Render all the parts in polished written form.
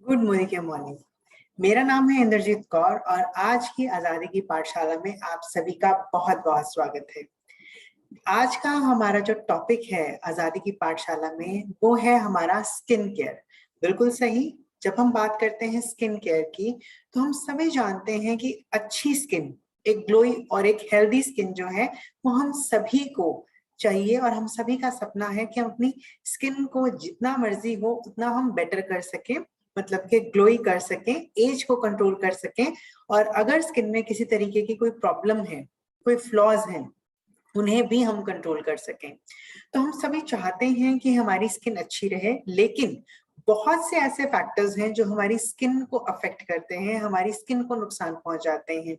Good morning morning. मेरा नाम है इंद्रजीत कौर और आज की आजादी की पाठशाला में आप सभी का बहुत बहुत स्वागत है। आज का हमारा जो टॉपिक है आजादी की पाठशाला में वो है हमारा स्किन केयर। बिल्कुल सही। जब हम बात करते हैं स्किन केयर की तो हम सभी जानते हैं कि अच्छी स्किन, एक ग्लोई और एक हेल्दी स्किन जो है वो हम सभी को चाहिए और हम सभी का सपना है कि हम अपनी स्किन को जितना मर्जी हो उतना हम बेटर कर सकें, मतलब कि ग्लोई कर सकें, एज को कंट्रोल कर सकें। और अगर स्किन में किसी तरीके की कोई प्रॉब्लम है, कोई फ्लॉज हैं, उन्हें भी हम कंट्रोल कर सकें। तो हम सभी चाहते हैं कि हमारी स्किन अच्छी रहे, लेकिन बहुत से ऐसे फैक्टर्स हैं जो हमारी स्किन को अफेक्ट करते हैं, हमारी स्किन को नुकसान पहुंचाते हैं।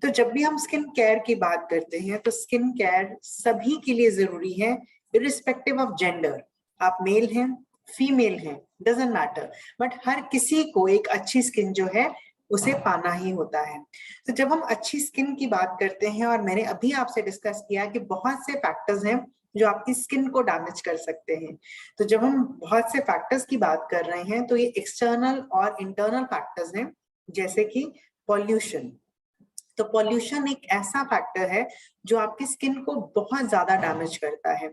तो जब भी हम स्किन केयर की बात करते हैं तो स्किन केयर सभी के लिए जरूरी है, इरिस्पेक्टिव ऑफ जेंडर। आप मेल हैं, फीमेल हैं, डजंट मैटर, बट हर किसी को एक अच्छी स्किन जो है उसे पाना ही होता है। तो जब हम अच्छी स्किन की बात करते हैं, और मैंने अभी आपसे डिस्कस किया कि बहुत से फैक्टर्स हैं जो आपकी स्किन को डैमेज कर सकते हैं। तो जब हम बहुत से फैक्टर्स की बात कर रहे हैं तो ये एक्सटर्नल और इंटरनल फैक्टर्स हैं, जैसे कि पॉल्यूशन। तो पॉल्यूशन एक ऐसा फैक्टर है जो आपकी स्किन को बहुत ज्यादा डैमेज करता है।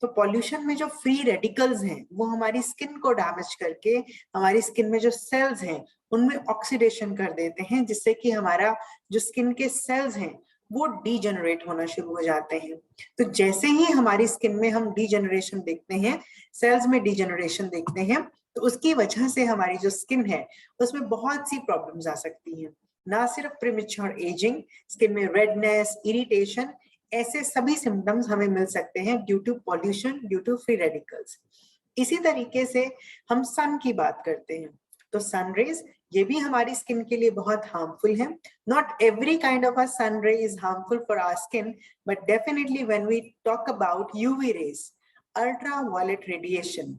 तो पॉल्यूशन में जो फ्री रेडिकल्स हैं वो हमारी स्किन को डैमेज करके हमारी स्किन में जो सेल्स हैं उनमें ऑक्सीडेशन कर देते हैं, जिससे कि हमारा जो स्किन के सेल्स हैं वो डीजेनरेट होना शुरू हो जाते हैं। तो जैसे ही हमारी स्किन में हम डीजेनरेशन देखते हैं, सेल्स में डीजेनरेशन देखते हैं, तो उसकी वजह से हमारी जो स्किन है उसमें बहुत सी प्रॉब्लम्स आ सकती हैं। ना सिर्फ प्रीमेच्योर एजिंग, स्किन में रेडनेस, इरिटेशन, ऐसे सभी सिम्टम्स हमें मिल सकते हैं due to pollution, due to free radicals. इसी तरीके से हम सन की बात करते हैं तो सन रेज ये भी हमारी स्किन के लिए बहुत हार्मफुल है। Not every kind of a sun ray is harmful for our skin, but definitely when we talk about UV rays, ultraviolet radiation,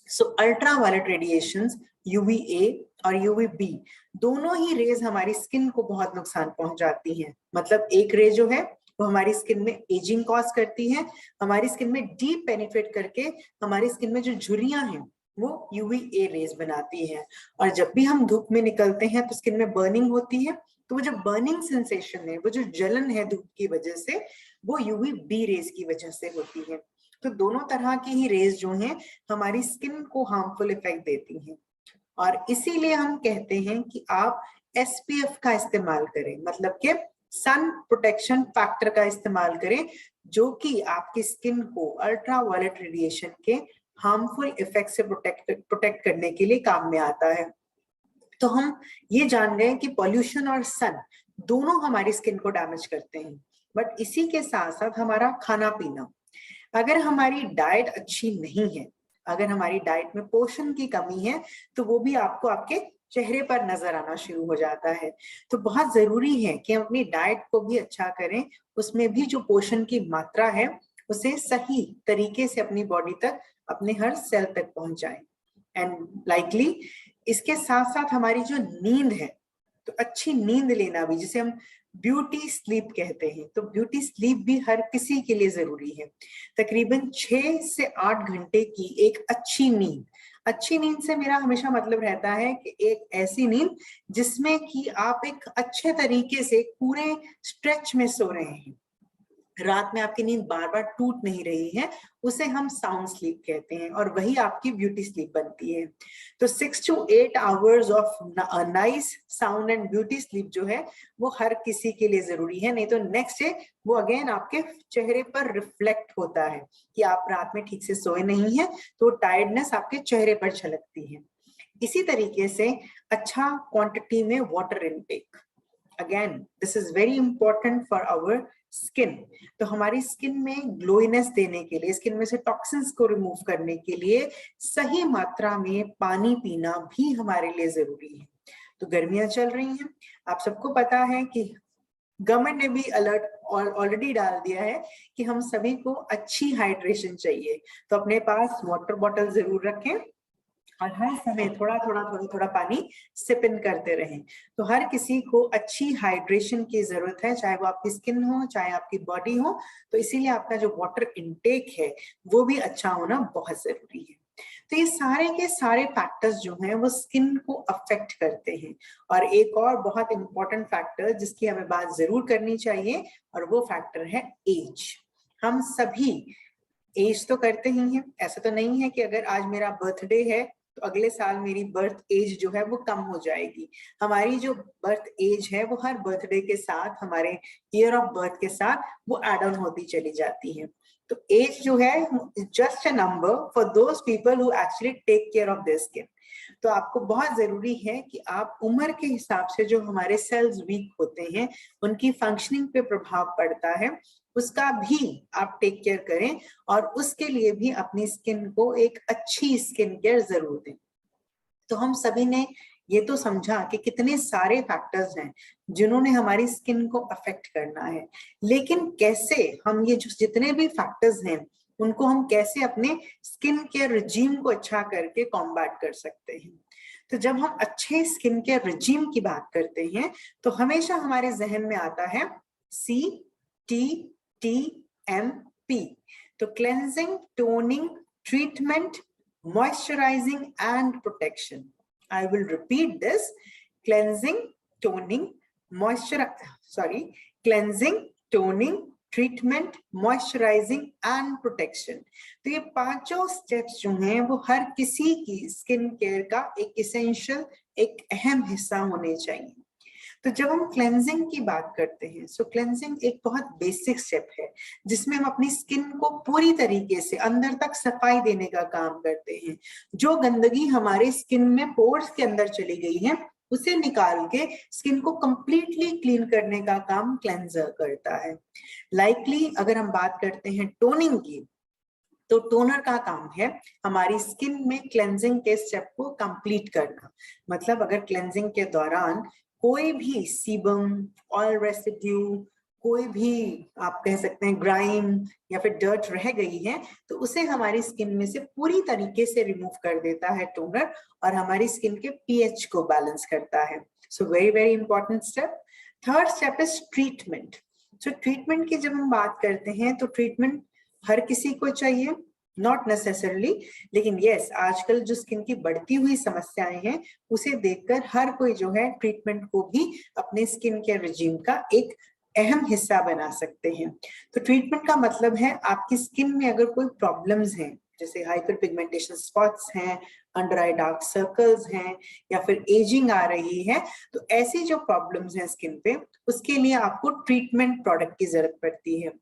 so ultraviolet radiations, UVA और UVB, दोनों ही raise हमारी skin को बहुत नुकसान पहुंचाती हैं। मतलब एक रे जो है वो हमारी स्किन में एजिंग कॉज करती है, हमारी स्किन में डीप पेनिट्रेट करके हमारी स्किन में जो झुर्रियां हैं वो यूवीए रेज बनाती है। और जब भी हम धूप में निकलते हैं तो स्किन में बर्निंग होती है, तो वो जो बर्निंग सेंसेशन है, वो जो जलन है धूप की वजह से, वो यूवीबी रेज की वजह से होती है। तो दोनों तरह की ही रेज जो हैं हमारी स्किन को हार्मफुल इफेक्ट देती हैं। और इसीलिए हम कहते हैं कि आप एसपीएफ का इस्तेमाल करें, मतलब कि सन प्रोटेक्शन फैक्टर का इस्तेमाल करें, जो कि आपकी स्किन को अल्ट्रा वायलेट रेडिएशन के हार्मफुल इफेक्ट से प्रोटेक्ट करने के लिए काम में आता है। तो हम ये जान गए कि पॉल्यूशन और सन दोनों हमारी स्किन को डैमेज करते हैं, बट इसी के साथ साथ हमारा खाना पीना, अगर हमारी डाइट अच्छी नहीं है, अगर हमारी डाइट में पोषण की कमी है, तो वो भी आपको आपके चेहरे पर नजर आना शुरू हो जाता है। तो बहुत जरूरी है कि हम अपनी डाइट को भी अच्छा करें, उसमें भी जो पोषण की मात्रा है उसे सही तरीके से अपनी बॉडी तक, अपने हर सेल तक पहुंचाएं। एंड लाइकली इसके साथ साथ हमारी जो नींद है, तो अच्छी नींद लेना भी, जिसे हम ब्यूटी स्लीप कहते हैं, तो ब्यूटी स्लीप भी हर किसी के लिए जरूरी है। तकरीबन 6 से 8 घंटे की एक अच्छी नींद, अच्छी नींद से मेरा हमेशा मतलब रहता है कि एक ऐसी नींद जिसमें कि आप एक अच्छे तरीके से पूरे स्ट्रेच में सो रहे हैं, रात में आपकी नींद बार बार टूट नहीं रही है, उसे हम साउंड स्लीप कहते हैं, और वही आपकी ब्यूटी स्लीप बनती है। तो 6 to 8 hours of nice sound and beauty sleep जो है वो हर किसी के लिए जरूरी है, नहीं तो नेक्स्ट डे वो अगेन आपके चेहरे पर रिफ्लेक्ट होता है कि आप रात में ठीक से सोए नहीं है, तो टायर्डनेस आपके चेहरे पर झलकती है। इसी तरीके से अच्छा क्वांटिटी में water intake, again this is very important for our skin. तो हमारी स्किन में ग्लोइनेस देने के लिए, स्किन में से टॉक्सिन्स को रिमूव करने के लिए सही मात्रा में पानी पीना भी हमारे लिए जरूरी है। तो गर्मियां चल रही हैं, आप सबको पता है कि गवर्नमेंट ने भी अलर्ट और ऑलरेडी डाल दिया है कि हम सभी को अच्छी हाइड्रेशन चाहिए। तो अपने पास वाटर बॉटल जरूर रखें और हर समय थोड़ा थोड़ा पानी सिप इन करते रहें। तो हर किसी को अच्छी हाइड्रेशन की जरूरत है, चाहे वो आपकी स्किन हो, चाहे आपकी बॉडी हो। तो इसीलिए आपका जो वाटर इनटेक है वो भी अच्छा होना बहुत जरूरी है। तो ये सारे के सारे फैक्टर्स जो हैं वो स्किन को अफेक्ट करते हैं। और एक और बहुत इंपॉर्टेंट फैक्टर जिसकी हमें बात जरूर करनी चाहिए, और वो फैक्टर है एज। हम सभी एज तो करते ही हैं, ऐसा तो नहीं है कि अगर आज मेरा बर्थडे है तो अगले साल मेरी बर्थ एज जो है वो कम हो जाएगी। हमारी जो बर्थ एज है वो हर बर्थडे के साथ, हमारे ईयर ऑफ बर्थ के साथ वो एड ऑन होती चली जाती है। तो एज जो है just a number for those people who actually take care of their skin. तो आपको बहुत जरूरी है कि आप उम्र के हिसाब से जो हमारे सेल्स वीक होते हैं, उनकी फंक्शनिंग पे प्रभाव पड़ता है, उसका भी आप टेक केयर करें, और उसके लिए भी अपनी स्किन को एक अच्छी स्किन केयर जरूर दें। तो हम सभी ने ये तो समझा कि कितने सारे फैक्टर्स हैं जिन्होंने हमारी स्किन को अफेक्ट करना है, लेकिन कैसे हम ये जो जितने भी फैक्टर्स हैं उनको हम कैसे अपने स्किन केयर रिजीम को अच्छा करके कॉम्बैट कर सकते हैं। तो जब हम अच्छे स्किन केयर रिजीम की बात करते हैं तो हमेशा हमारे जहन में आता है CTTMP। तो cleansing, toning, treatment, moisturizing and protection. I will repeat this: cleansing, toning, cleansing, toning, treatment, moisturizing and protection. तो ये पांचों स्टेप्स जो हैं वो हर किसी की स्किन केयर का एक इसेंशियल, एक अहम हिस्सा होने चाहिए। तो जब हम क्लेंजिंग की बात करते हैं, सो क्लेंजिंग एक बहुत बेसिक स्टेप है जिसमें हम अपनी स्किन को पूरी तरीके से अंदर तक सफाई देने का काम करते हैं। जो गंदगी हमारे स्किन में पोर्स के अंदर चली गई है उसे निकाल के स्किन को कंप्लीटली क्लीन करने का काम क्लेंजर करता है। लाइकली अगर हम बात करते हैं टोनिंग की, तो टोनर का काम है हमारी स्किन में क्लेंजिंग के स्टेप को कंप्लीट करना। मतलब अगर क्लेंजिंग के दौरान कोई भी सीबम, ऑयल रेसिड्यू, कोई भी आप कह सकते हैं ग्राइम या फिर डर्ट रह गई है, तो उसे हमारी स्किन में से पूरी तरीके से रिमूव कर देता है टोनर, और हमारी स्किन के पीएच को बैलेंस करता है। So very very important step. Third step is treatment. तो ट्रीटमेंट की जब हम बात करते हैं तो ट्रीटमेंट हर किसी को चाहिए, नॉट नेसेसरली, लेकिन यस आजकल जो स्किन की बढ़ती हुई समस्याएं हैं उसे देखकर हर कोई जो है ट्रीटमेंट को भी अपने स्किन केयर रिजीम का एक अहम हिस्सा बना सकते हैं। तो ट्रीटमेंट का मतलब है आपकी स्किन में अगर कोई प्रॉब्लम्स हैं, जैसे हाइपर पिगमेंटेशन स्पॉट्स हैं, अंडर आई डार्क सर्कल्स हैं, या फिर एजिंग आ रही है, तो ऐसी जो प्रॉब्लम्स हैं स्किन पे, उसके लिए आपको ट्रीटमेंट प्रोडक्ट की जरूरत पड़ती है।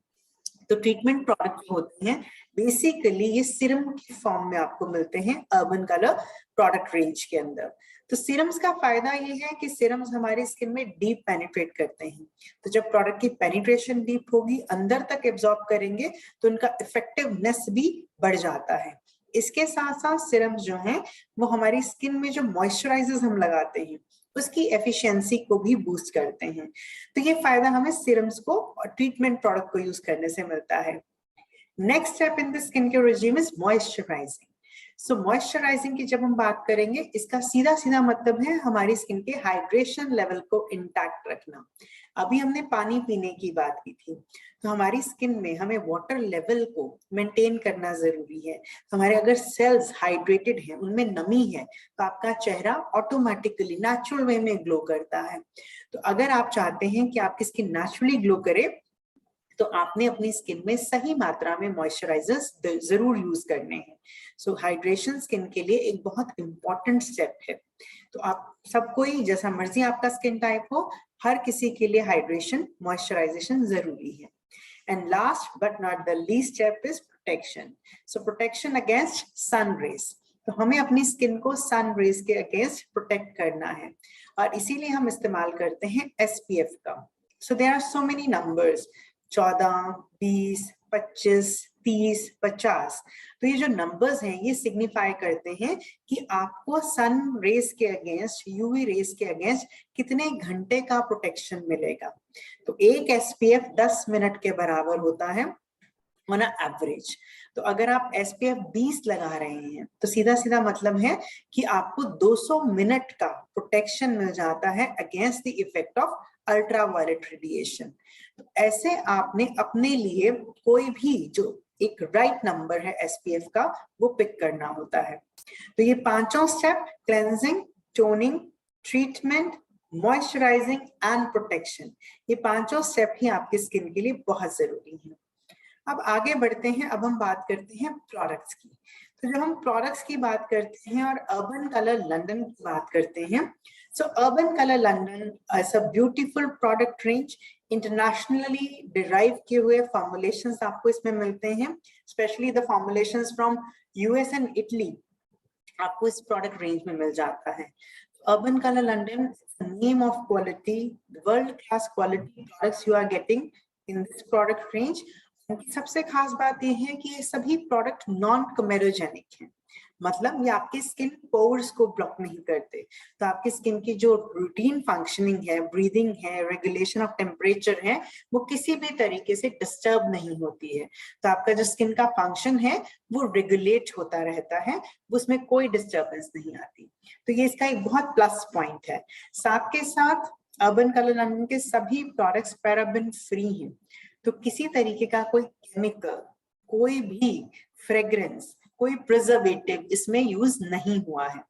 तो ट्रीटमेंट प्रोडक्ट होते हैं बेसिकली ये सीरम की फॉर्म में आपको मिलते हैं अर्बन कलर प्रोडक्ट रेंज के अंदर। तो सीरम्स का फायदा ये है कि सीरम्स हमारी स्किन में डीप पेनिट्रेट करते हैं। तो जब प्रोडक्ट की पेनिट्रेशन डीप होगी, अंदर तक एब्जॉर्ब करेंगे, तो उनका इफेक्टिवनेस भी बढ़ जाता है। इसके साथ साथ सीरम्स जो हैं वो हमारी स्किन में जो मॉइस्चराइजर्स हम लगाते हैं उसकी एफिशिएंसी को भी बूस्ट करते हैं। तो ये फायदा हमें सीरम्स को और ट्रीटमेंट प्रोडक्ट को यूज करने से मिलता है। Next step in the skin care regime is moisturising. So moisturising की जब हम बात करेंगे, इसका सीधा सीधा मतलब है हमारी स्किन के हाइड्रेशन लेवल को इंटैक्ट रखना। अभी हमने पानी पीने की बात की थी, तो हमारी स्किन में हमें वाटर लेवल को मेंटेन करना जरूरी है। हमारे अगर सेल्स हाइड्रेटेड हैं, उनमें नमी है, तो आपका चेहरा ऑटोमेटिकली नेचुरल वे में ग्लो करता है। तो अगर आप चाहते हैं कि आपकी स्किन नेचुरली ग्लो करे, तो आपने अपनी स्किन में सही मात्रा में मॉइस्चराइजर्स जरूर यूज करने हैं। सो हाइड्रेशन स्किन के लिए एक बहुत इंपॉर्टेंट स्टेप है। तो आप सबको ही, जैसा मर्जी आपका स्किन टाइप हो, हर किसी के लिए हाइड्रेशन, मॉइस्चराइजेशन जरूरी है। And last but not the least step is protection. So protection against sun rays. तो हमें अपनी स्किन को सन रेज के अगेंस्ट प्रोटेक्ट करना है, और इसीलिए हम इस्तेमाल करते हैं SPF का। So there are so many numbers, 14, 20, 25, 30, 50। तो ये जो नंबर्स हैं ये सिग्निफाई करते हैं कि आपको सन रेस के अगेंस्ट, यूवी रेस के अगेंस्ट कितने घंटे का प्रोटेक्शन मिलेगा। तो एक SPF 10 मिनट के बराबर होता है ऑन एवरेज। तो अगर आप SPF 20 लगा रहे हैं तो सीधा सीधा मतलब है कि आपको 200 मिनट का प्रोटेक्शन मिल जाता है against the effect of ultraviolet radiation. तो ऐसे आपने अपने लिए कोई भी जो एक राइट नंबर है SPF का, वो पिक करना होता है। तो ये पांचों step, cleansing, toning, treatment, moisturising and protection, ये पांचों स्टेप ही आपकी स्किन के लिए बहुत जरूरी है। अब आगे बढ़ते हैं, अब हम बात करते हैं प्रोडक्ट्स की। तो जब हम प्रोडक्ट्स की बात करते हैं और अर्बन कलर लंदन की बात करते हैं, so urban colour London as a beautiful product range, internationally derived किए हुए फॉर्मुलेशंस आपको इसमें मिलते हैं, specially the formulations from US and Italy आपको इस प्रोडक्ट रेंज में मिल जाता है। Urban colour London, name of quality, world class quality products you are getting in this product range. सबसे खास बात यह है कि ये सभी प्रोडक्ट नॉन कमेरोजेनिक हैं, मतलब ये आपके स्किन पोर्स को ब्लॉक नहीं करते, तो आपकी स्किन की जो रूटीन फंक्शनिंग है, ब्रीदिंग है, रेगुलेशन ऑफ टेम्परेचर है, वो किसी भी तरीके से डिस्टर्ब नहीं होती है। तो आपका जो स्किन का फंक्शन है वो रेगुलेट होता रहता है, उसमें कोई डिस्टर्बेंस नहीं आती। तो ये इसका एक बहुत प्लस पॉइंट है। साथ के साथ अर्बन कलर लंदन के सभी प्रोडक्ट्स पैराबेन फ्री हैं, तो किसी तरीके का कोई केमिकल, कोई भी फ्रेग्रेंस, कोई प्रिजर्वेटिव इसमें यूज नहीं हुआ है।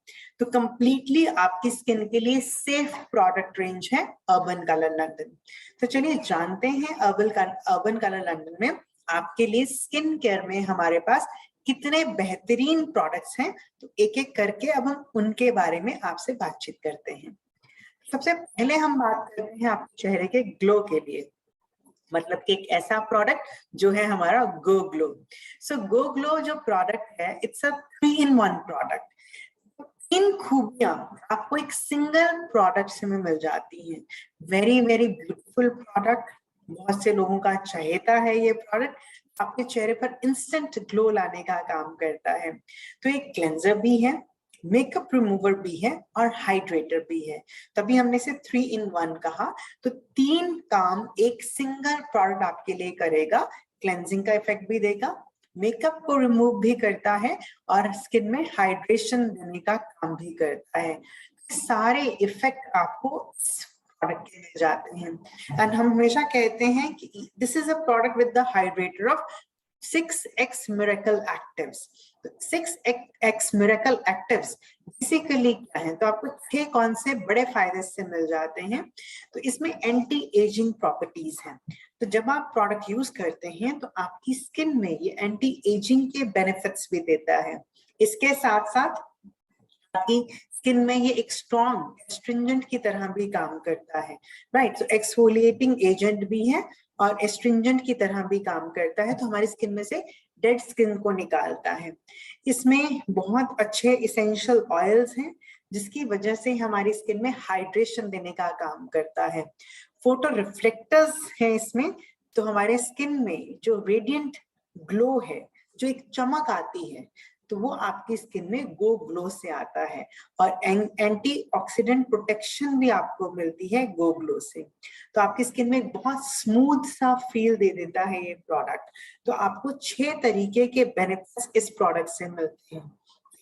तो कंप्लीटली आपकी स्किन के लिए सेफ प्रोडक्ट रेंज है अर्बन कलर लंदन। तो चलिए जानते हैं अर्बन कलर लंदन में आपके लिए स्किन केयर में हमारे पास कितने बेहतरीन प्रोडक्ट्स हैं। तो एक एक करके अब हम उनके बारे में आपसे बातचीत करते हैं। सबसे पहले हम बात करते हैं आपके चेहरे के ग्लो के लिए, मतलब कि एक ऐसा प्रोडक्ट जो है हमारा गो ग्लो। सो गो ग्लो जो प्रोडक्ट है, इट्स अ 3-in-1 प्रोडक्ट। 3 खूबियां आपको एक सिंगल प्रोडक्ट से में मिल जाती हैं। वेरी वेरी ब्यूटीफुल प्रोडक्ट, बहुत से लोगों का चहेता है ये प्रोडक्ट, आपके चेहरे पर इंस्टेंट ग्लो लाने का काम करता है। तो एक क्लेंजर भी है, मेकअप रिमूवर भी है और हाइड्रेटर भी है, तभी हमने इसे 3-in-1 कहा। तो 3 काम एक सिंगल प्रोडक्ट आपके लिए करेगा, क्लेंजिंग का इफेक्ट भी देगा, मेकअप को रिमूव भी करता है और स्किन में हाइड्रेशन देने का काम भी करता है। सारे इफेक्ट आपको प्रोडक्ट के मिल जाते हैं। एंड हम हमेशा कहते हैं कि this is a product with the hydrator of 6x miracle actives. 6x miracle actives basically क्या है, तो आपको 6 कौन से बड़े फायदे से मिल जाते हैं। तो इसमें एंटी एजिंग प्रॉपर्टीज हैं, तो जब आप प्रोडक्ट यूज करते हैं तो आपकी स्किन में ये एंटी एजिंग के बेनिफिट्स भी देता है। इसके साथ साथ आपकी स्किन में ये एक स्ट्रॉन्ग एस्ट्रिंजेंट की तरह भी काम करता है, राइट। तो एक्सफोलिएटिंग एजेंट भी है और एस्ट्रिंजेंट की तरह भी काम करता है, तो हमारी स्किन में से डेड स्किन को निकालता है। इसमें बहुत अच्छे इसेंशियल ऑयल्स हैं, जिसकी वजह से हमारी स्किन में हाइड्रेशन देने का काम करता है। फोटो रिफ्लेक्टर्स है इसमें, तो हमारे स्किन में जो रेडिएंट ग्लो है, जो एक चमक आती है, तो वो आपकी स्किन में गो ग्लो से आता है। और एंटीऑक्सीडेंट प्रोटेक्शन भी आपको मिलती है गो ग्लो से, तो आपकी स्किन में बहुत स्मूथ सा फील दे देता है ये प्रोडक्ट। तो आपको 6 तरीके के बेनिफिट्स इस प्रोडक्ट से मिलते हैं।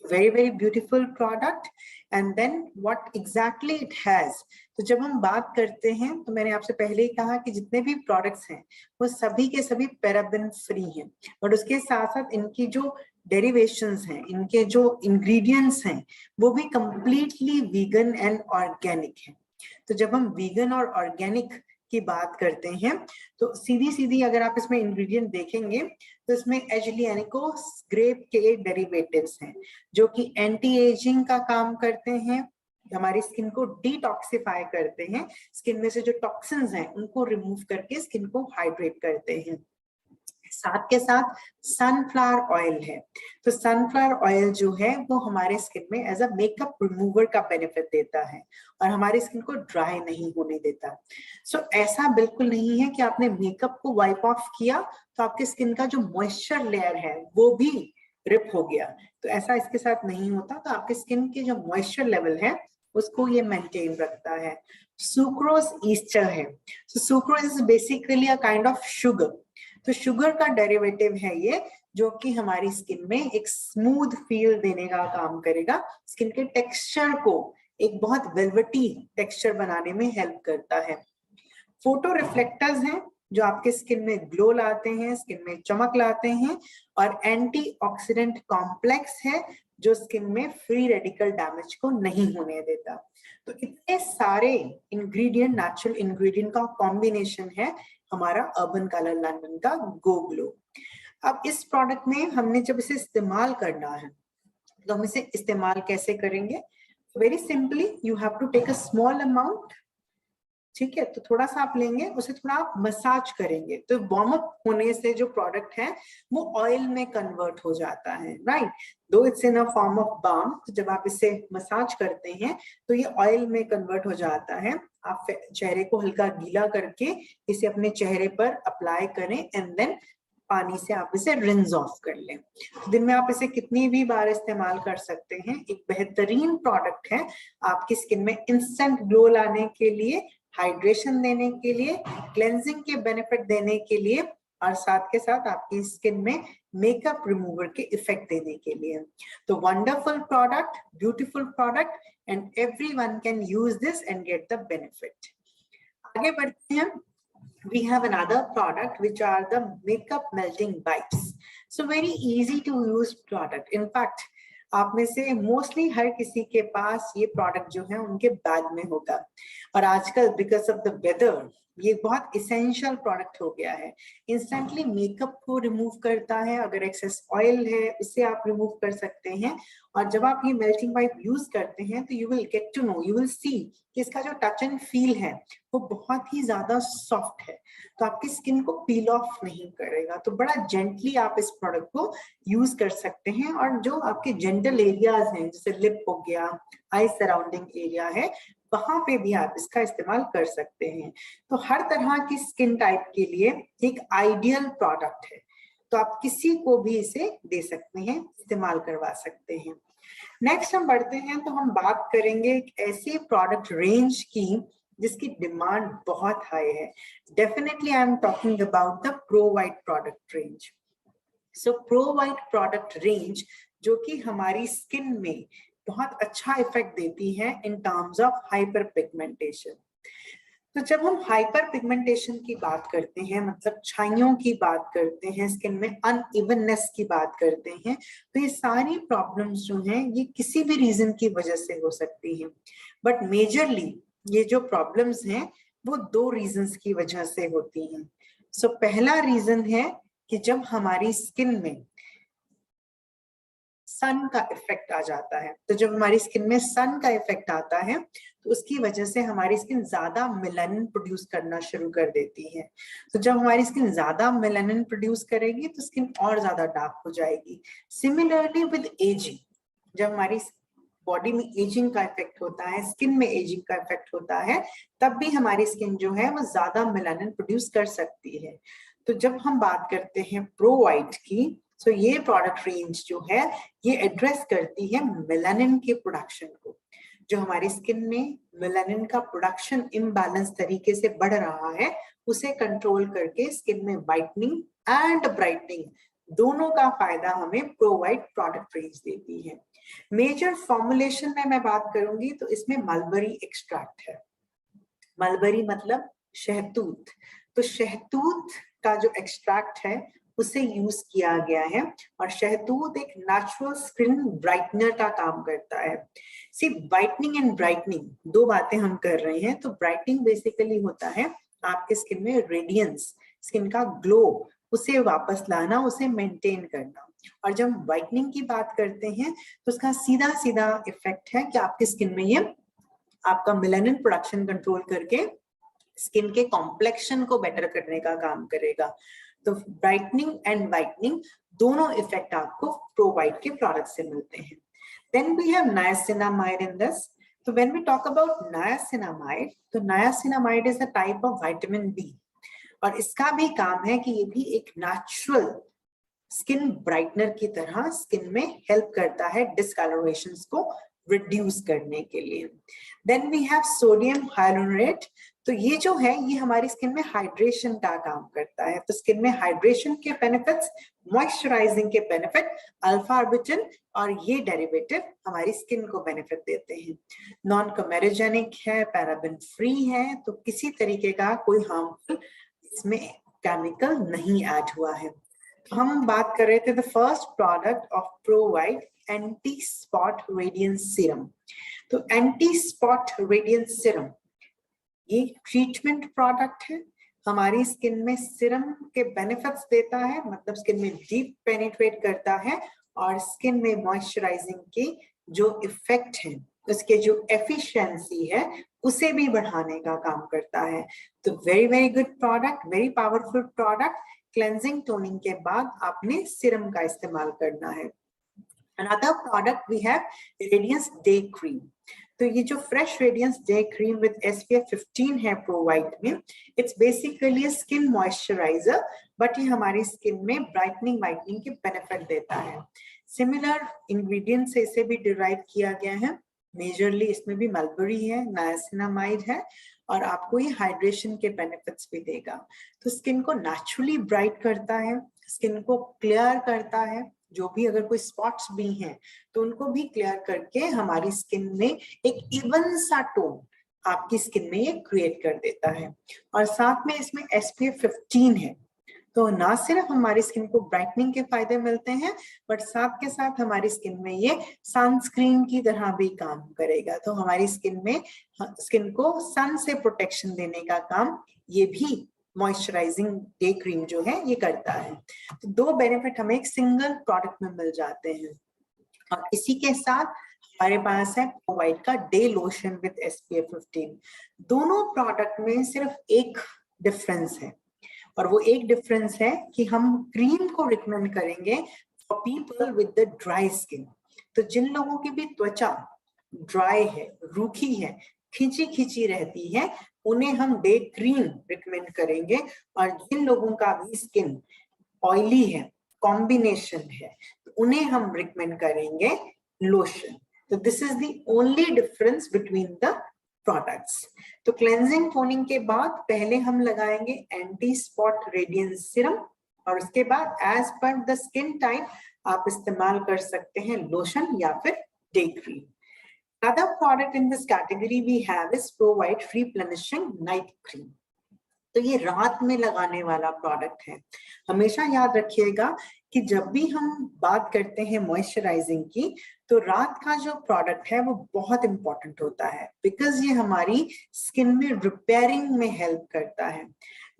Very very beautiful product. And then what exactly it has, तो जब हम बात करते हैं, तो मैंने आपसे पहले ही कहा कि जितने भी प्रोडक्ट्स हैं वो सभी के सभी पैराबेन फ्री हैं, और उसके साथ साथ इनकी जो डेरिवेशंस हैं, इनके जो इंग्रेडिएंट्स हैं, वो भी कंप्लीटली वीगन एंड ऑर्गेनिक हैं। तो जब हम वीगन और ऑर्गेनिक की बात करते हैं, तो सीधी सीधी अगर आप इसमें इंग्रेडिएंट देखेंगे तो इसमें एजिलियनिको ग्रेप के डेरिवेटिव्स हैं, जो कि एंटी एजिंग का काम करते हैं, हमारी स्किन को डिटॉक्सिफाई करते हैं, स्किन में से जो टॉक्सिन्स हैं उनको रिमूव करके स्किन को हाइड्रेट करते हैं। साथ के साथ सनफ्लावर ऑयल है, तो सनफ्लावर ऑयल जो है वो हमारे स्किन में एज अ मेकअप रिमूवर का बेनिफिट देता है और हमारी स्किन को ड्राई नहीं होने देता। सो ऐसा बिल्कुल नहीं है कि आपने मेकअप को वाइप ऑफ किया तो आपकी स्किन का जो मॉइस्चर लेयर है वो भी रिप हो गया, तो ऐसा इसके साथ नहीं होता। तो आपके स्किन के जो मॉइस्चर लेवल है उसको ये मेंटेन रखता है। सुक्रोज ईस्टर है, so sucrose is basically a kind of sugar, तो शुगर का डेरिवेटिव है ये, जो कि हमारी स्किन में एक स्मूथ फील देने का काम करेगा, स्किन के टेक्सचर को एक बहुत वेलवेटी टेक्सचर बनाने में हेल्प करता है। फोटो रिफ्लेक्टर्स हैं, जो आपके स्किन में ग्लो लाते हैं, स्किन में चमक लाते हैं, और एंटीऑक्सीडेंट कॉम्प्लेक्स है जो स्किन में फ्री रेडिकल डैमेज को नहीं होने देता। तो इतने सारे इंग्रेडिएंट, नेचुरल इंग्रेडिएंट का कॉम्बिनेशन है हमारा अर्बन कलर लंडन का गो ग्लो। अब इस प्रोडक्ट में हमने जब इसे इस्तेमाल करना है तो हम इसे इस्तेमाल कैसे करेंगे? Very simply, you have to take a small amount, ठीक है? तो थोड़ा सा आप लेंगे, उसे थोड़ा आप मसाज करेंगे, तो वार्म अप होने से जो प्रोडक्ट है वो ऑयल में कन्वर्ट हो जाता है, right? Though it's in a form of balm, जब आप इसे मसाज करते हैं तो ये ऑयल में कन्वर्ट हो जाता है। आप चेहरे को हल्का गीला करके इसे अपने चेहरे पर अप्लाई करें एंड देन पानी से आप इसे रिंस ऑफ कर लें। दिन में आप इसे कितनी भी बार इस्तेमाल कर सकते हैं। एक बेहतरीन प्रोडक्ट है आपकी स्किन में इंस्टेंट ग्लो लाने के लिए, हाइड्रेशन देने के लिए, क्लेंजिंग के बेनिफिट देने के लिए, और साथ के साथ आपकी स्किन में मेकअप रिमूवर के इफेक्ट देने के लिए। तो wonderful product, beautiful product, and everyone can use this and get the benefit. आगे बढ़ते हैं। We have another product which are the makeup melting wipes. So very easy to use product. In fact, आप में से mostly हर किसी के पास ये product जो है उनके बैग में होगा, और आजकल बिकॉज ऑफ द वेदर ये बहुत इसेंशियल प्रोडक्ट हो गया है। इंस्टेंटली मेकअप को रिमूव करता है, अगर एक्सेस ऑयल है उसे आप रिमूव कर सकते हैं, और जब आप ये मेल्टिंग वाइप यूज करते हैं तो you will get to know, you will see कि इसका जो टच एंड फील है वो बहुत ही ज्यादा सॉफ्ट है, तो आपकी स्किन को पील ऑफ नहीं करेगा। तो बड़ा जेंटली आप इस प्रोडक्ट को यूज कर सकते हैं, और जो आपके जेंटल एरियाज हैं जैसे लिप हो गया, आई सराउंडिंग एरिया है, वहां पे भी आप इसका इस्तेमाल कर सकते हैं। तो हर तरह की स्किन टाइप के लिए एक आइडियल प्रोडक्ट है, तो आप किसी को भी इसे दे सकते हैं, इस्तेमाल करवा सकते हैं। नेक्स्ट हम बढ़ते हैं, तो हम बात करेंगे एक ऐसे प्रोडक्ट रेंज की जिसकी डिमांड बहुत हाई है। Definitely I am talking about the pro white product range. So pro white product range जो कि हमारी स्किन में बहुत अच्छा इफेक्ट देती है in terms of hyper pigmentation. तो जब हम हाइपर पिगमेंटेशन की बात करते हैं, मतलब छाइयों की बात करते हैं, स्किन में अनइवननेस की बात करते हैं, तो ये सारी प्रॉब्लम्स जो हैं ये किसी भी रीजन की वजह से हो सकती हैं, बट मेजरली ये जो प्रॉब्लम्स हैं वो दो रीजंस की वजह से होती हैं। सो पहला रीजन है कि जब हमारी स्किन में सन का इफेक्ट आ जाता है, तो जब हमारी स्किन में सन का इफेक्ट आता है तो उसकी वजह से हमारी स्किन ज्यादा मेलानिन प्रोड्यूस करना शुरू कर देती है। तो जब हमारी स्किन ज्यादा मेलानिन प्रोड्यूस करेगी तो स्किन और ज्यादा डार्क हो जाएगी। सिमिलरली विद एजिंग, जब हमारी बॉडी में एजिंग का इफेक्ट होता है, स्किन में एजिंग का इफेक्ट होता है, तब भी हमारी स्किन जो है वो ज्यादा मेलानिन प्रोड्यूस कर सकती है। तो जब हम बात करते हैं प्रो वाइट की, तो ये प्रोडक्ट रेंज जो है ये एड्रेस करती है मेलानिन के प्रोडक्शन को। जो हमारी स्किन में मेलानिन का प्रोडक्शन इम्बैलेंस तरीके से बढ़ रहा है उसे कंट्रोल करके स्किन में वाइटनिंग एंड ब्राइटनिंग दोनों का फायदा हमें प्रो वाइट प्रोडक्ट रेंज देती है। मेजर फॉर्मुलेशन में मैं बात करूंगी तो इसमें मलबरी एक्सट्रैक्ट है। मलबरी मतलब शहतूत, तो शहतूत का जो एक्सट्रैक्ट है उसे यूज किया गया है, और शहतूत एक नेचुरल स्किन ब्राइटनर का काम करता है। सिर्फ ब्राइटनिंग एंड ब्राइटनिंग दो बातें हम कर रहे हैं। तो ब्राइटनिंग बेसिकली होता है आपके स्किन में रेडियंस, स्किन का ग्लो उसे वापस लाना, उसे मेंटेन करना। और जब व्हाइटनिंग की बात करते हैं तो उसका सीधा सीधा इफेक्ट है कि आपकी स्किन में ये आपका मेलानिन प्रोडक्शन कंट्रोल करके स्किन के कॉम्प्लेक्शन को बेटर करने का काम करेगा। तो ब्राइटनिंग एंड व्हाइटनिंग दोनों इफेक्ट आपको प्रो वाइट के प्रोडक्ट से मिलते हैं। Then we have niacinamide in this. तो when we talk about niacinamide, तो niacinamide is a type of vitamin B, और इसका भी काम है कि ये भी एक नेचुरल स्किन ब्राइटनर की तरह स्किन में हेल्प करता है डिस्कलरेशंस को रिड्यूस करने के लिए। Then we have sodium hyaluronate. तो ये जो है ये हमारी स्किन में हाइड्रेशन का काम करता है। तो स्किन में हाइड्रेशन के बेनिफिट्स, मॉइस्चराइजिंग के बेनिफिट, अल्फा आर्बिटिन और ये डेरिवेटिव हमारी स्किन को बेनिफिट देते हैं। नॉन कमेरोजेनिक है, पैराबेन फ्री है, तो किसी तरीके का कोई हार्मफुल इसमें केमिकल नहीं ऐड हुआ है। हम बात कर रहे थे the first product of pro white anti spot radiance serum. तो एंटी स्पॉट रेडियंस सीरम ये ट्रीटमेंट प्रोडक्ट है, हमारी स्किन में सीरम के बेनिफिट्स देता है, मतलब स्किन में डीप पेनिट्रेट करता है और स्किन में मॉइस्चराइजिंग के जो इफेक्ट है, उसके जो एफिशिएंसी है उसे भी बढ़ाने का काम करता है। तो very very good product, very powerful product. Cleansing toning के बाद आपने सीरम का इस्तेमाल करना है। Another product we have Radiance Day Cream. तो ये जो fresh radiance day cream with SPF 15 है प्रो वाइट में, it's basically skin moisturiser, but ये हमारी स्किन में ब्राइटनिंग वाइटनिंग के बेनिफिट देता है। सिमिलर इंग्रेडिएंट से इसे भी डिराइव किया गया है। मेजरली इसमें भी मलबरी है, नाइसिनामाइड है और आपको ये हाइड्रेशन के बेनिफिट्स भी देगा। तो स्किन को नेचुरली ब्राइट करता है, स्किन को क्लियर करता है, जो भी अगर कोई स्पॉट्स भी हैं तो उनको भी क्लियर करके हमारी स्किन में एक इवन सा टोन आपकी स्किन में ये क्रिएट कर देता है। और साथ में इसमें SPF 15 है, तो ना सिर्फ हमारी स्किन को ब्राइटनिंग के फायदे मिलते हैं, बट साथ के साथ हमारी स्किन में ये सनस्क्रीन की तरह भी काम करेगा। तो हमारी स्किन को सन से प्रोटेक्शन देने का काम ये भी मॉइस्चराइजिंग डे क्रीम जो है ये करता है। तो दो बेनिफिट हमें एक सिंगल प्रोडक्ट में मिल जाते हैं। और इसी के साथ हमारे पास है प्रो वाइट का डे लोशन विद SPF 15। दोनों प्रोडक्ट में सिर्फ एक डिफरेंस है, और वो एक डिफरेंस है कि हम क्रीम को रिकमेंड करेंगे for people with the dry skin. तो जिन लोगों की भी त्वचा ड्राई है, रूखी है, खिंची खिंची रहती है, उन्हें हम डे क्रीम रिकमेंड करेंगे। और जिन लोगों का भी स्किन ऑयली है, कॉम्बिनेशन है, तो उन्हें हम रिकमेंड करेंगे लोशन। तो this is the only difference between the products. तो क्लेंजिंग टोनिंग के बाद पहले हम लगाएंगे एंटी स्पॉट रेडियंस सीरम, और उसके बाद as per the skin type आप इस्तेमाल कर सकते हैं लोशन या फिर day cream. Another product in this category we have is Pro White Replenishing Night Cream. तो ये रात में लगाने वाला प्रोडक्ट है। हमेशा याद रखिएगा कि जब भी हम बात करते हैं मॉइस्चराइजिंग की, तो रात का जो प्रोडक्ट है वो बहुत इंपॉर्टेंट होता है, बिकॉज ये हमारी स्किन में रिपेयरिंग में हेल्प करता है।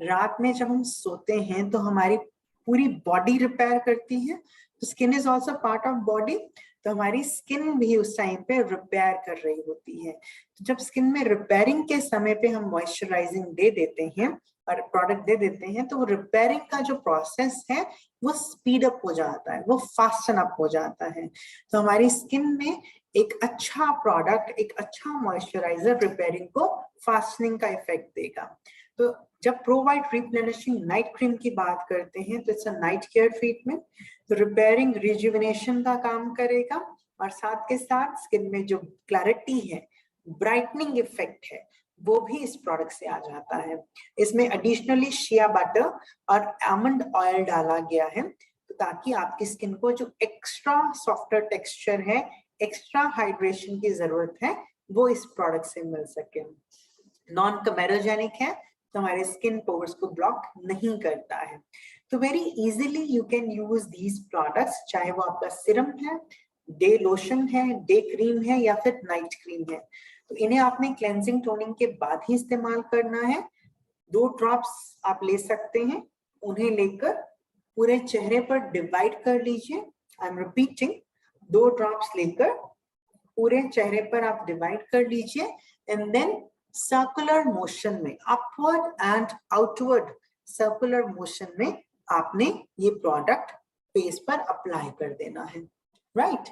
रात में जब हम सोते हैं तो हमारी पूरी बॉडी रिपेयर करती है, तो skin is also part of body, तो हमारी स्किन भी उस टाइम पे रिपेयर कर रही होती है। तो जब स्किन में रिपेयरिंग के समय पे हम मॉइस्चराइजिंग दे देते हैं और प्रोडक्ट दे देते हैं, तो वो रिपेयरिंग का जो प्रोसेस है वो स्पीड अप हो जाता है, वो फास्टन अप हो जाता है। तो हमारी स्किन में एक अच्छा प्रोडक्ट, एक अच्छा मॉइस्चराइजर रिपेयरिंग को फास्टनिंग का इफेक्ट देगा। तो जब pro white replenishing night cream की बात करते हैं तो it's a night care treatment, तो रिपेयरिंग रिजुविनेशन का काम करेगा, और साथ के साथ स्किन में जो क्लैरिटी है, ब्राइटनिंग इफेक्ट है, वो भी इस प्रोडक्ट से आ जाता है। इसमें एडिशनली शिया बटर और आमंड ऑयल डाला गया है, तो ताकि आपकी स्किन को जो एक्स्ट्रा सॉफ्टर टेक्सचर है, एक्स्ट्रा हाइड्रेशन की जरूरत है, वो इस प्रोडक्ट से मिल सके। नॉन कमेरोजेनिक है, तो हमारे स्किन पोर्स को ब्लॉक नहीं करता है। तो very easily you can use these products, चाहे वो आपका सिरम है, डे लोशन है, डे क्रीम है या फिर नाइट क्रीम है। तो इन्हें आपने क्लेंजिंग टोनिंग के बाद ही इस्तेमाल करना है। 2 ड्रॉप्स आप ले सकते हैं, उन्हें लेकर पूरे चेहरे पर डिवाइड कर लीजिए। आई एम रिपीटिंग, 2 ड्रॉप्स लेकर पूरे चेहरे पर आप डिवाइड कर लीजिए, एंड देन सर्कुलर मोशन में, upward and outward circular motion में आपने ये प्रोडक्ट फेस पर अप्लाई कर देना है। राइट,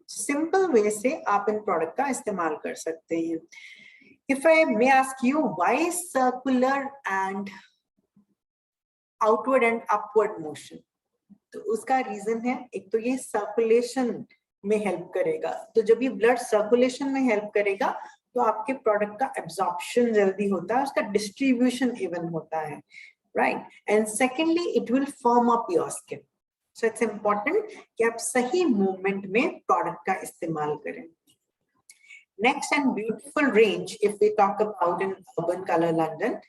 सिंपल वे से आप इन प्रोडक्ट का इस्तेमाल कर सकते हैं। If I may ask you why circular and outward and upward motion, तो उसका रीजन है, एक तो ये सर्कुलेशन में हेल्प करेगा, तो जब ये ब्लड सर्कुलेशन में हेल्प करेगा तो आपके प्रोडक्ट का एब्जॉर्प्शन जल्दी होता है, उसका डिस्ट्रीब्यूशन इवन होता है, right. And secondly it will form up your skin, so it's important कि आप सही मूवमेंट में प्रोडक्ट का इस्तेमाल करें। Next and beautiful range, if we talk about in urban colour London,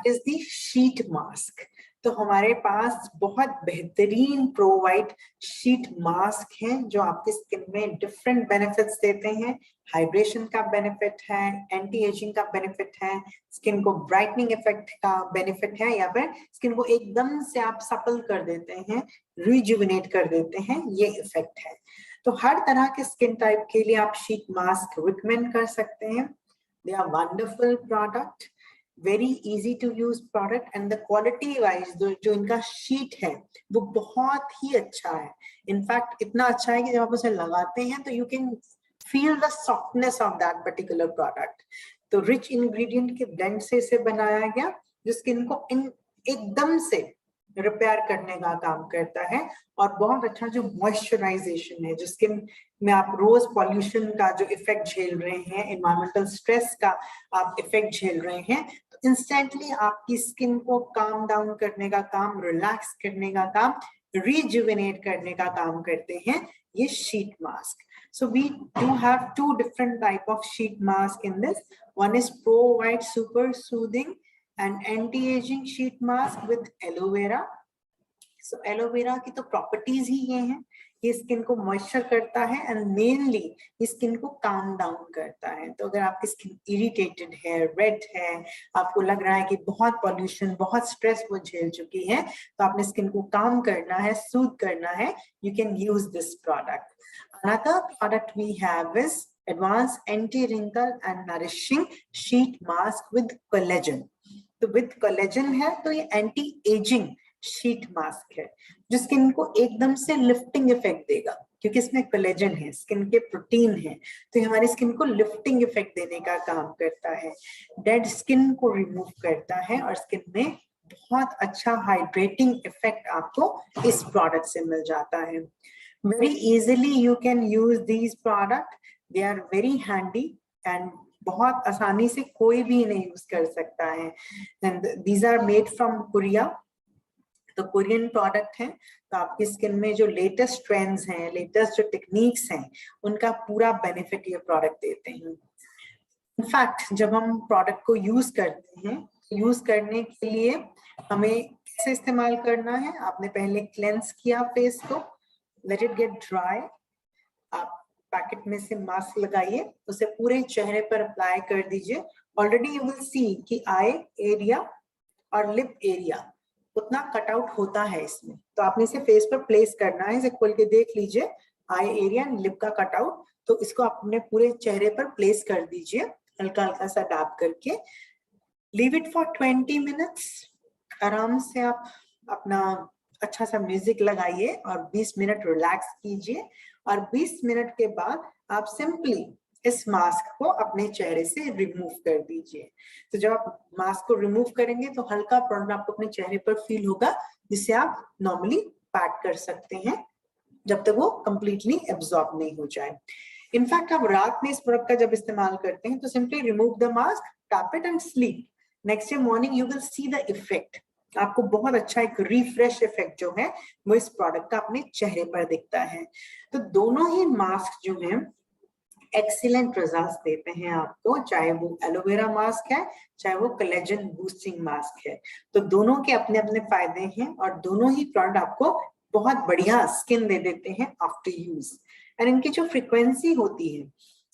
is the sheet mask. तो हमारे पास बहुत बेहतरीन प्रोवाइड शीट मास्क हैं जो आपकी स्किन में डिफरेंट बेनिफिट्स देते हैं। हाइड्रेशन का बेनिफिट है, एंटी एजिंग का बेनिफिट है, स्किन को ब्राइटनिंग इफेक्ट का बेनिफिट है, या फिर स्किन को एकदम से आप सपल कर देते हैं, रिजुविनेट कर देते हैं, ये इफेक्ट है। तो हर तरह के स्किन टाइप के लिए आप शीट मास्क रिकमेंड कर सकते हैं। They are wonderful product, very easy to use product, and the quality wise जो इनका शीट है वो बहुत ही अच्छा है। इनफैक्ट इतना अच्छा है कि जब आप उसे लगाते हैं तो you can feel the softness of that particular product. तो रिच इंग्रेडिएंट के ब्लेंड से इसे बनाया गया जो स्किन को एकदम से रिपेयर करने का काम करता है, और बहुत अच्छा जो मॉइस्चराइजेशन है, जो स्किन में आप रोज पॉल्यूशन का जो इफेक्ट झेल रहे हैं, एनवायरमेंटल स्ट्रेस का आप इफेक्ट झेल रहे हैं, तो इंस्टेंटली आपकी स्किन को काम डाउन करने का काम, रिलैक्स करने का काम, रिजुविनेट करने का काम करते हैं ये sheet mask. So we do have two different type of sheet mask in this. One is Pro White Super Soothing and Anti-Aging Sheet Mask with Aloe Vera. So aloe vera की तो properties ही ये हैं, ये skin को moisture करता है and mainly skin को calm down करता है। तो अगर आपकी स्किन इरिटेटेड है, रेड है, आपको लग रहा है कि बहुत पॉल्यूशन, बहुत स्ट्रेस वो झेल चुकी है, तो आपने स्किन को काम करना है, सूद करना है, you can use this product. Another product we have is Advanced Anti-Wrinkle and Nourishing Sheet Mask with Collagen. तो विद कोलेजन है तो ये एंटी एजिंग शीट मास्क है जो स्किन को एकदम से लिफ्टिंग इफेक्ट देगा, क्योंकि इसमें कोलेजन है, स्किन के प्रोटीन है, तो ये हमारी स्किन को लिफ्टिंग इफेक्ट देने का काम करता है, डेड स्किन को रिमूव करता है, और स्किन में बहुत अच्छा हाइड्रेटिंग इफेक्ट आपको इस प्रोडक्ट से मिल जाता है। Very easily you can use these product, they are very handy and बहुत आसानी से कोई भी इन्हें यूज कर सकता है। And these are made from Korea, तो कोरियन प्रोडक्ट है, तो आपकी स्किन में जो लेटेस्ट ट्रेंड्स हैं, लेटेस्ट जो टेक्निक्स हैं, उनका पूरा बेनिफिट ये प्रोडक्ट देते हैं। इनफैक्ट जब हम प्रोडक्ट को यूज करते हैं, यूज करने के लिए हमें कैसे इस्तेमाल करना है, आपने पहले क्लेंस किया फेस को, लेट इट गेट ड्राई, आप पैकेट में से मास्क लगाइए, उसे पूरे चेहरे पर अप्लाई कर दीजिए। ऑलरेडी यू विल सी कि आई एरिया और लिप एरिया उतना कट आउट होता है इसमें, तो आपने इसे फेस पर प्लेस करना है, इसे खोल के देख लीजिए, आई एरिया एंड लिप का कट आउट, तो इसको अपने पूरे चेहरे पर प्लेस कर दीजिए हल्का हल्का सा डैब करके। लीव इट फॉर 20 मिनट्स, आराम से आप अपना अच्छा सा म्यूजिक लगाइए और 20 मिनट रिलैक्स कीजिए, और 20 मिनट के बाद आप सिंपली इस मास्क को अपने चेहरे से रिमूव कर दीजिए। तो जब आप मास्क को रिमूव करेंगे तो हल्का प्रोडक्ट आपको अपने चेहरे पर फील होगा, जिसे आप नॉर्मली पैट कर सकते हैं जब तक वो कंप्लीटली एब्जॉर्ब नहीं हो जाए। इनफैक्ट आप रात में इस प्रोडक्ट का जब इस्तेमाल करते हैं तो simply remove the mask, tap it and sleep. Next day morning you will see the effect, आपको बहुत अच्छा एक रिफ्रेश इफेक्ट जो है वो इस प्रोडक्ट का अपने चेहरे पर दिखता है। तो दोनों ही मास्क जो हैं एक्सीलेंट रिजल्ट्स देते हैं आपको, चाहे वो एलोवेरा मास्क है, चाहे वो कोलेजन बूस्टिंग मास्क है, तो दोनों के अपने अपने फायदे हैं, और दोनों ही प्रोडक्ट आपको बहुत बढ़िया स्किन दे देते हैं आफ्टर यूज। एंड इनकी जो फ्रीक्वेंसी होती है,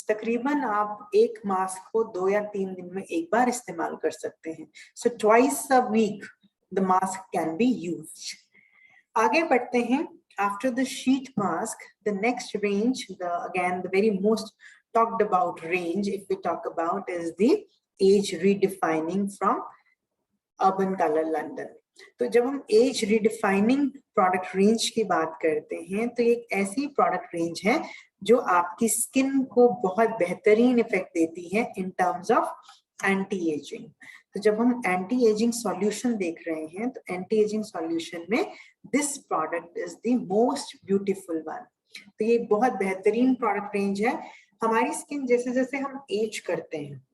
तकरीबन आप एक मास्क को 2 या 3 दिन में एक बार इस्तेमाल कर सकते हैं। So twice a week the mask can be used. आगे बढ़ते हैं। After the sheet mask, the next range, again the very most talked about range, if we talk about, is the age redefining from Urban Color London. तो जब हम as रिडिफाइनिंग product range की बात करते हैं, तो एक ऐसी प्रोडक्ट रेंज है जो आपकी स्किन को बहुत बेहतरीन इफेक्ट देती है in terms of anti ageing. तो जब हम एंटी एजिंग सॉल्यूशन देख रहे हैं, तो एंटी एजिंग सॉल्यूशन में this product is the most beautiful one. तो ये बहुत बेहतरीन प्रोडक्ट रेंज है। हमारी स्किन जैसे जैसे हम एज करते हैं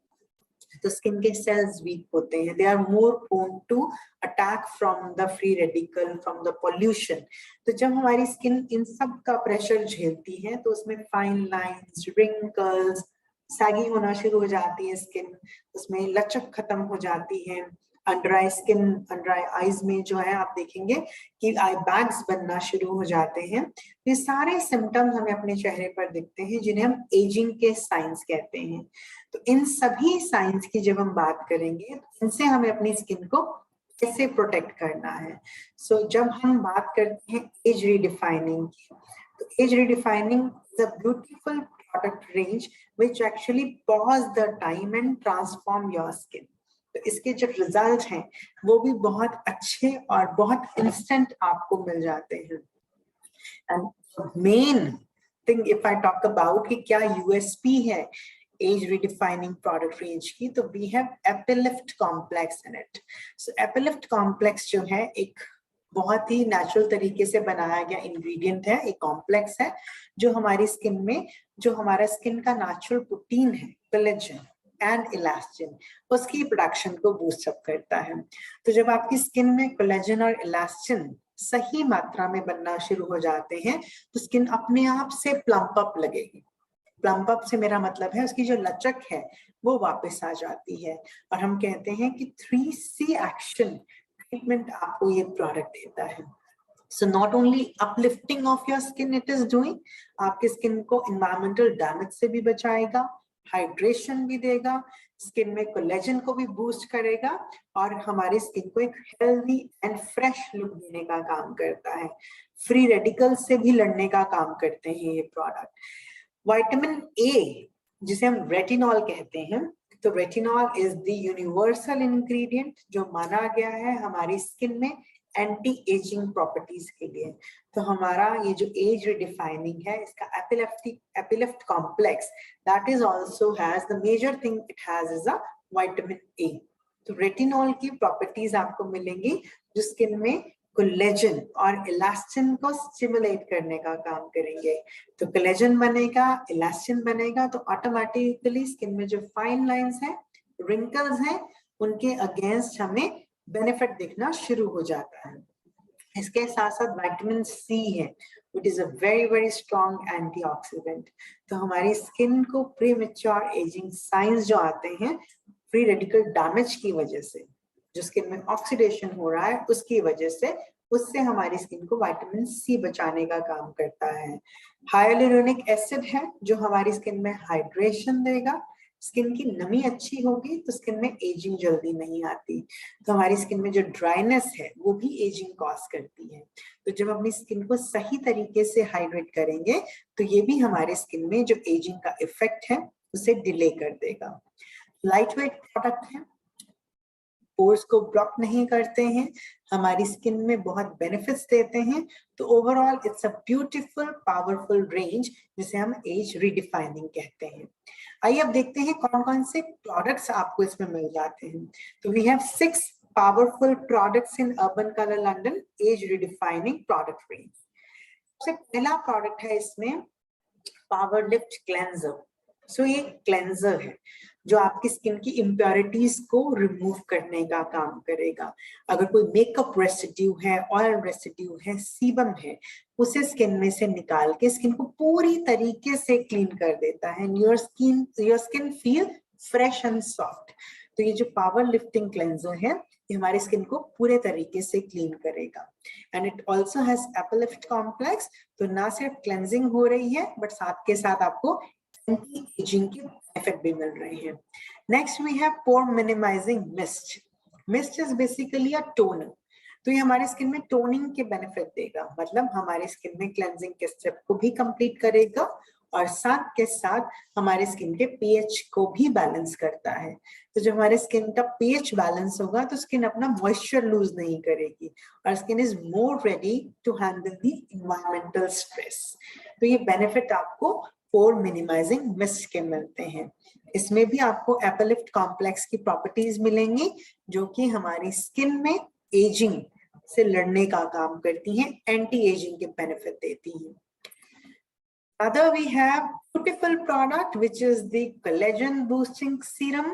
तो स्किन के सेल्स वीक होते हैं, they are more prone to attack from the free radical, from the pollution. तो जब हमारी स्किन इन सब का प्रेशर झेलती है तो उसमें फाइन लाइंस, रिंकल्स, सैगी होना शुरू हो जाती है स्किन, उसमें लचक खत्म हो जाती है, अंडर आई स्किन, अंडर आई आईज में जो है आप देखेंगे कि आई बैग्स बनना शुरू हो जाते हैं। ये सारे सिम्टम्स हमें अपने चेहरे पर दिखते हैं जिन्हें हम एजिंग के साइंस कहते हैं। तो इन सभी साइंस की जब हम बात करेंगे तो इनसे हमें अपनी स्किन को कैसे प्रोटेक्ट करना है। सो जब हम बात करते हैं एज रीडिफाइनिंग की, तो age redefining is a beautiful product range which actually pause the time and transform your skin. तो इसके जो रिजल्ट हैं वो भी बहुत अच्छे और बहुत इंस्टेंट आपको मिल जाते हैं। And main thing if I talk about कि क्या यूएसपी है एज रिडिफाइनिंग प्रोडक्ट रेंज की, तो we have epilift complex in it. So epilift complex जो है एक बहुत ही नेचुरल तरीके से बनाया गया इंग्रेडिएंट है, एक कॉम्प्लेक्स है जो हमारी स्किन में, जो हमारा स्किन का नेचुरल प्रोटीन है कोलेजन एंड इलास्टिन, उसकी प्रोडक्शन को बूस्ट अप करता है। तो जब आपकी स्किन में कोलेजन और इलास्टिन सही मात्रा में बनना शुरू हो जाते हैं तो स्किन अपने आप से प्लम्प अप लगेगी। प्लम्प अप से मेरा मतलब है उसकी जो लचक है वो वापस आ जाती है। और हम कहते हैं कि 3C एक्शन ट्रीटमेंट आपको ये प्रोडक्ट देता है। So not only uplifting of your skin it is doing, आपके स्किन को environmental damage से भी बचाएगा, हाइड्रेशन भी देगा, स्किन में कोलेजन को भी बूस्ट करेगा और हमारी स्किन को एक हेल्दी एंड फ्रेश लुक देने का काम करता है। फ्री रेडिकल से भी लड़ने का काम करते हैं ये प्रोडक्ट। विटामिन ए जिसे हम रेटिनॉल कहते हैं, तो retinol is the universal ingredient जो माना गया है हमारी स्किन में एंटी एजिंग प्रॉपर्टीज के लिए। तो हमारा ये जो एज रिडिफाइनिंग है इसका epilift complex that is also has the major thing it has is a vitamin A. तो रेटिनॉल की प्रॉपर्टीज आपको मिलेंगी जो स्किन में कोलेजन और इलास्टिन को स्टिमुलेट करने का काम करेंगे। तो कोलेजन बनेगा, इलास्टिन बनेगा, तो ऑटोमेटिकली स्किन में जो फाइन लाइंस हैं, रिंकल्स हैं, उनके अगेंस्ट हमें बेनिफिट दिखना शुरू हो जाता है। इसके साथ साथ विटामिन सी है which is a very very strong antioxidant। तो हमारी स्किन को प्रीमेच्योर एजिंग साइंस जो आते हैं फ्री रेडिकल डैमेज की वजह से, जो स्किन में ऑक्सीडेशन हो रहा है उसकी वजह से, उससे हमारी स्किन को विटामिन सी बचाने का काम करता है। हाइलुरोनिक एसिड है जो हमारी स्किन में हाइड्रेशन देगा, स्किन की नमी अच्छी होगी तो स्किन में एजिंग जल्दी नहीं आती। तो हमारी स्किन में जो ड्राइनेस है वो भी एजिंग कॉज करती है। तो जब अपनी स्किन को सही तरीके से हाइड्रेट करेंगे तो ये भी हमारे स्किन में जो एजिंग का इफेक्ट है उसे डिले कर देगा। लाइट वेट प्रोडक्ट है, पोर्स को ब्लॉक नहीं करते हैं, हमारी स्किन में बहुत बेनिफिट्स देते हैं। तो overall it's a beautiful powerful range जिसे हम एज रीडिफाइनिंग कहते हैं। आइए अब देखते हैं कौन कौन से प्रोडक्ट्स आपको इसमें मिल जाते हैं। तो we have 6 powerful products in urban colour London age redefining product range. सबसे पहला प्रोडक्ट है इसमें पावर लिफ्ट क्लेंजर। सो ये क्लेंजर है जो आपकी स्किन की इम्प्योरिटीज को रिमूव करने का काम करेगा। अगर कोई मेकअप रेसिड्यू है, ऑयल रेसिड्यू है, सीबम है, उसे स्किन में से निकाल के स्किन को पूरी तरीके से क्लीन कर देता है। Your skin feel fresh and soft. तो ये जो पावर लिफ्टिंग क्लेंजर है ये हमारी स्किन को पूरे तरीके से क्लीन करेगा। And it also has epilift complex. तो ना सिर्फ क्लेंजिंग हो रही है बट साथ के साथ आपको एंटी एजिंग के बेनिफिट भी मिल रहे हैं। Next we have pore minimising mist. Mist is basically a toner. तो ये हमारे स्किन में टोनिंग के बेनिफिट देगा, मतलब हमारे स्किन में क्लेंजिंग के स्टेप को भी कंप्लीट करेगा और साथ के साथ हमारे स्किन के पीएच को भी बैलेंस करता है। तो जब हमारे स्किन का पीएच बैलेंस होगा तो स्किन अपना मॉइस्चर लूज नहीं करेगी और skin is more ready to handle the environmental stress. तो ये बेनिफिट आपको पोर मिनिमाइजिंग मिस्ट के मिलते हैं। इसमें भी आपको एपिलिफ्ट कॉम्प्लेक्स की प्रॉपर्टीज मिलेंगी जो कि हमारी स्किन में एजिंग से लड़ने का काम करती हैं, एंटी एजिंग के बेनिफिट देती हैं। Other we have beautiful product which is the collagen boosting serum।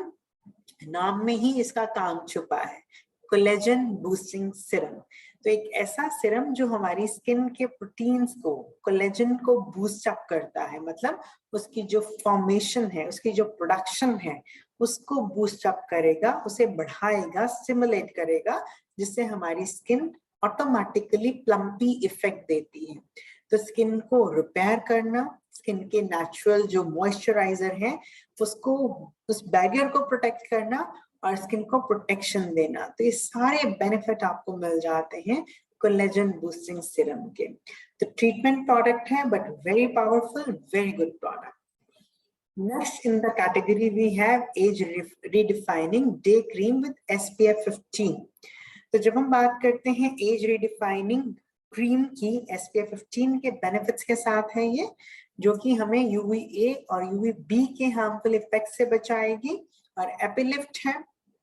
नाम में ही इसका काम छुपा है, कोलेजन बूस्टिंग सीरम। तो एक ऐसा सीरम जो हमारी स्किन के प्रोटीन्स को, कोलेजन को बूस्ट अप करता है, मतलब उसकी जो फॉर्मेशन है, उसकी जो प्रोडक्शन है, उसको बूस्ट अप करेगा, उसे बढ़ाएगा, स्टिमुलेट करेगा, जिससे हमारी स्किन ऑटोमेटिकली प्लम्पी इफेक्ट देती है। तो स्किन को रिपेयर करना, स्किन के नेचुरल जो मॉइस्चराइजर है उसको, उस बैरियर को प्रोटेक्ट करना और स्किन को प्रोटेक्शन देना, तो ये सारे बेनिफिट आपको मिल जाते हैं कोलेजन बूस्टिंग सीरम के। तो ट्रीटमेंट प्रोडक्ट है but very powerful, very good product. Next in the category we have age redefining day cream with SPF 15। तो जब हम बात करते हैं एज रिडिफाइनिंग क्रीम की, SPF 15 के बेनिफिट्स के साथ है ये, जो कि हमें UVA और UVB के हार्मफुल इफेक्ट से बचाएगी, और एपिलिफ्ट है,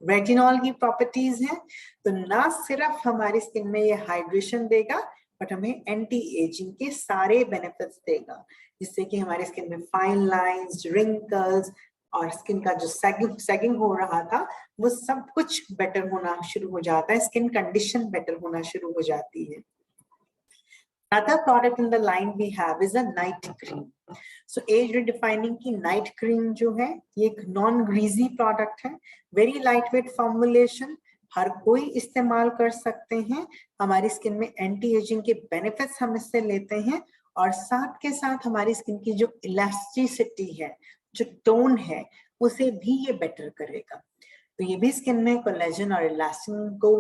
रेटिनॉल की प्रॉपर्टीज है। तो ना सिर्फ हमारी स्किन में ये हाइड्रेशन देगा बट हमें एंटी एजिंग के सारे बेनिफिट्स देगा, जिससे कि हमारे स्किन में फाइन लाइंस, रिंकल्स और स्किन का जो सैगिंग हो रहा था वो सब कुछ बेटर होना शुरू हो जाता है, स्किन कंडीशन बेटर होना शुरू हो जाती है। Another product in the line we have is a night cream. So age redefining की night cream जो है ये एक नॉन ग्रीजी प्रोडक्ट है, वेरी लाइट वेट फॉर्मुलेशन, हर कोई इस्तेमाल कर सकते हैं। हमारी स्किन में एंटी एजिंग के बेनिफिट्स हम इससे लेते हैं, और साथ के साथ हमारी स्किन की जो इलास्टिसिटी है, जो टोन है, उसे भी ये बेटर करेगा। तो ये भी स्किन में कोलेजन और इलास्टिन को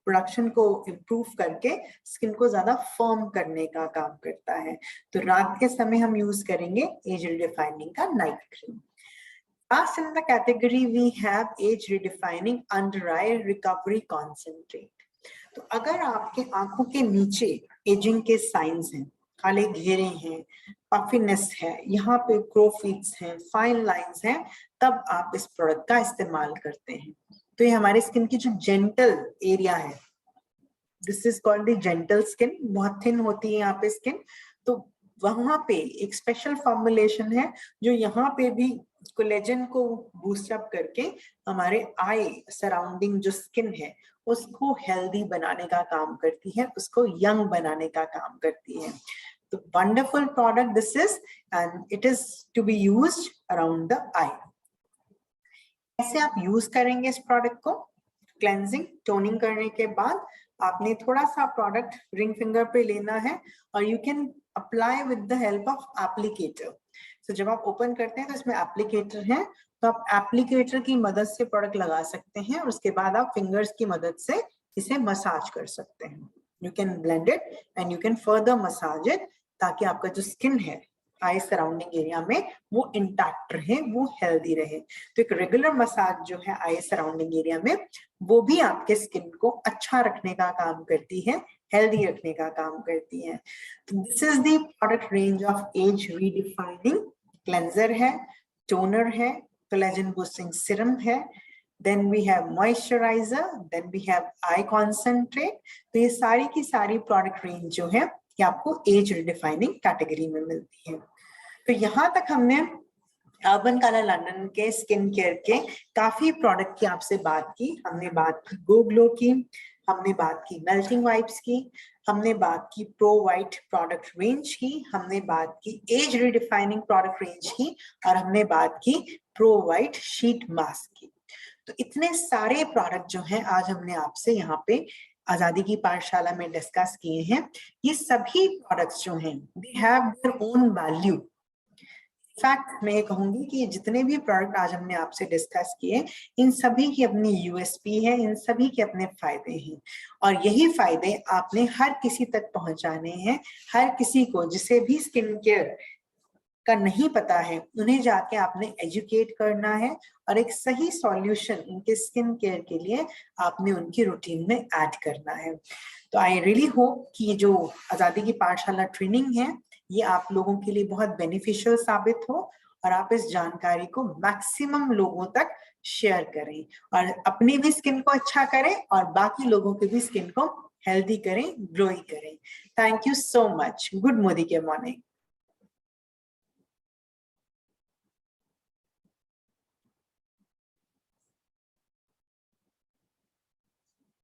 प्रोडक्शन को इम्प्रूव करके स्किन को ज्यादा फर्म करने का काम करता है। तो रात के समय हम यूज करेंगे एज रिडिफाइनिंग का night cream. Last in the category we have age redefining under eye recovery concentrate। तो अगर आपके आंखों के नीचे एजिंग के साइंस हैं, काले घेरे हैं, पफिनेस है, यहाँ पे क्रोफिट्स हैं, फाइन लाइंस हैं, तब आप इस प्रोडक्ट का इस्तेमाल करते हैं। तो ये हमारे स्किन की जो जेंटल एरिया है, this is called the gentle skin, बहुत थिन होती है यहाँ पे स्किन, तो वहां पे एक स्पेशल फॉर्मुलेशन है जो यहाँ पे भी कोलेजन को बूस्ट अप करके हमारे आई सराउंडिंग जो स्किन है उसको हेल्दी बनाने का काम करती है, उसको यंग बनाने का काम करती है। तो wonderful product this is, and it is to be used around the eye. कैसे आप यूज करेंगे इस प्रोडक्ट को? क्लेंजिंग, टोनिंग करने के बाद आपने थोड़ा सा प्रोडक्ट रिंग फिंगर पे लेना है और you can apply with the help of applicator. तो जब आप ओपन करते हैं तो इसमें एप्लीकेटर है, तो आप एप्लीकेटर की मदद से प्रोडक्ट लगा सकते हैं और उसके बाद आप फिंगर्स की मदद से इसे मसाज कर सकते हैं। You can blend it and you can further massage it, ताकि आपका जो स्किन है आई सराउंडिंग एरिया में वो इंटैक्ट रहे, वो हेल्दी रहे। तो एक रेगुलर मसाज जो है आई सराउंडिंग एरिया में, वो भी आपके स्किन को अच्छा रखने का काम करती है, हेल्दी रखने का काम करती है। तो this is the product range of age redefining. Cleanser है, टोनर है, कोलेजन बूस्टिंग सीरम है, then we have moisturizer, then we have eye concentrate। तो ये सारी की सारी प्रोडक्ट रेंज जो है ये आपको एज रिडिफाइनिंग कैटेगरी में मिलती है। तो यहाँ तक हमने अर्बन कलर लंदन के स्किन केयर के काफी प्रोडक्ट की आपसे बात की। हमने बात की गो ग्लो की, हमने बात की मेल्टिंग वाइप्स की, हमने बात की प्रो वाइट प्रोडक्ट रेंज की, हमने बात की एज रिडिफाइनिंग प्रोडक्ट रेंज की, और हमने बात की प्रो वाइट शीट मास्क की। तो इतने सारे प्रोडक्ट जो हैं आज हमने आपसे यहाँ पे आजादी की पाठशाला में डिस्कस किए हैं। ये सभी प्रोडक्ट्स जो हैं they have their own value. Fact मैं ये कहूंगी कि जितने भी प्रोडक्ट आज हमने आपसे डिस्कस किए, इन सभी की अपनी यूएसपी है, इन सभी के अपने फायदे हैं, और यही फायदे आपने हर किसी तक पहुंचाने हैं। हर किसी को जिसे भी स्किन केयर का नहीं पता है उन्हें जाके आपने एजुकेट करना है, और एक सही सॉल्यूशन उनके स्किन केयर के लिए आपने उनकी रूटीन में ऐड करना है। तो आई रियली होप कि जो आजादी की पाठशाला ट्रेनिंग है ये आप लोगों के लिए बहुत बेनिफिशियल साबित हो, और आप इस जानकारी को मैक्सिमम लोगों तक शेयर करें, और अपनी भी स्किन को अच्छा करें और बाकी लोगों की भी स्किन को हेल्दी करें, ग्लोई करें। Thank you so much. Good Modi के मॉर्निंग।